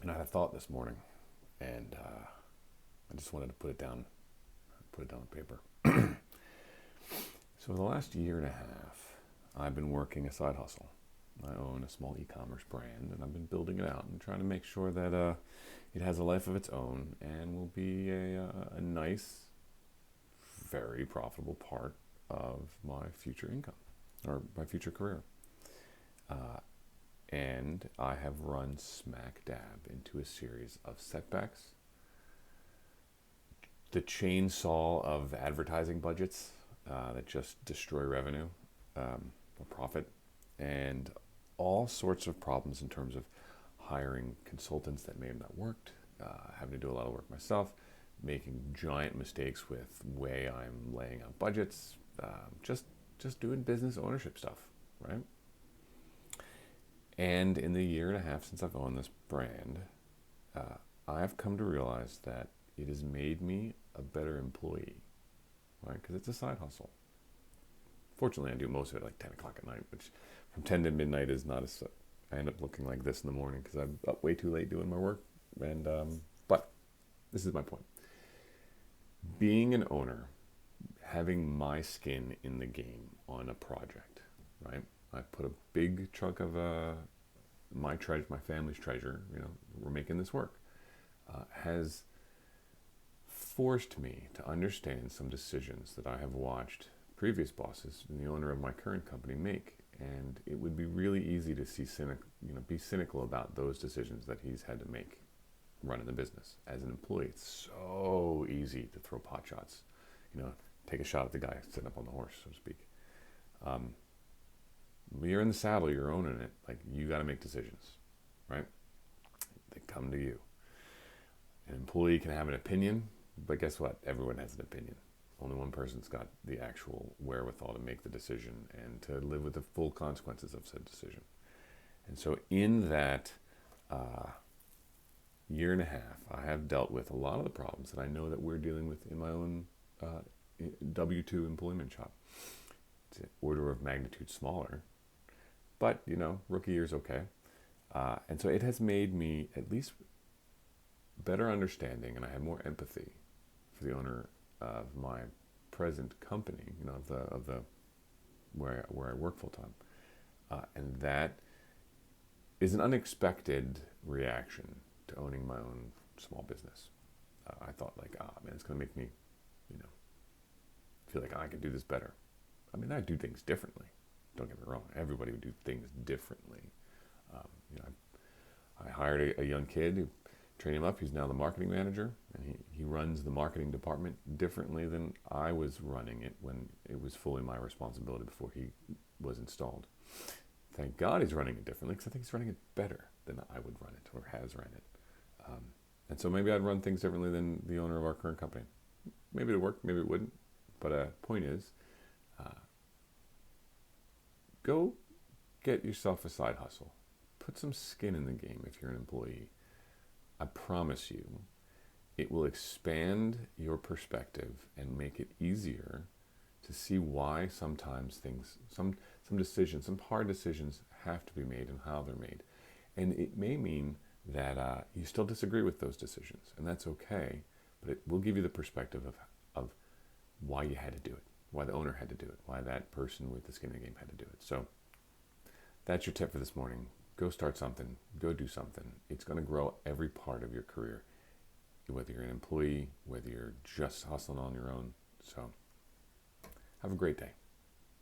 And I had a thought this morning, and I just wanted to put it down on paper. So, for the last year and a half, I've been working a side hustle. I own a small e-commerce brand, and I've been building it out and trying to make sure that it has a life of its own and will be a nice, very profitable part of my future income or my future career. And I have run smack dab into a series of setbacks. The chainsaw of advertising budgets that just destroy revenue or profit, and all sorts of problems in terms of hiring consultants that may have not worked, having to do a lot of work myself, making giant mistakes with the way I'm laying out budgets, just doing business ownership stuff, right? And in the year and a half since I've owned this brand, I've come to realize that it has made me a better employee, right? Because it's a side hustle. Fortunately, I do most of it like 10 o'clock at night, which from 10 to midnight is not as... I end up looking like this in the morning because I'm up way too late doing my work. And but this is my point. Being an owner, having my skin in the game on a project, right? I put a big chunk of my family's treasure, we're making this work, has forced me to understand some decisions that I have watched previous bosses and the owner of my current company make. And it would be really easy to be cynical about those decisions that he's had to make running the business. As an employee, it's so easy to throw pot shots, take a shot at the guy sitting up on the horse, so to speak. When you're in the saddle, you're owning it. Like, you got to make decisions, right? They come to you. An employee can have an opinion, but guess what? Everyone has an opinion. Only one person's got the actual wherewithal to make the decision and to live with the full consequences of said decision. And so in that year and a half, I have dealt with a lot of the problems that I know that we're dealing with in my own W-2 employment shop. It's an order of magnitude smaller, but, rookie year's okay. And so it has made me at least better understanding, and I have more empathy for the owner of my present company, of the where I work full time, and that is an unexpected reaction to owning my own small business. I thought, like, man, it's going to make me, feel like I can do this better. I mean, I do things differently. Don't get me wrong. Everybody would do things differently. I hired a young kid who trained him up. He's now the marketing manager, and he runs the marketing department differently than I was running it when it was fully my responsibility before he was installed. Thank God he's running it differently, because I think he's running it better than I would run it or has run it. And so maybe I'd run things differently than the owner of our current company. Maybe it would work, maybe it wouldn't. But point is, go get yourself a side hustle. Put some skin in the game if you're an employee. I promise you, it will expand your perspective and make it easier to see why sometimes some decisions, some hard decisions have to be made and how they're made. And it may mean that you still disagree with those decisions, and that's okay, but it will give you the perspective of why you had to do it, why the owner had to do it, why that person with the skin in the game had to do it. So that's your tip for this morning. Go start something. Go do something. It's going to grow every part of your career, whether you're an employee, whether you're just hustling on your own. So have a great day.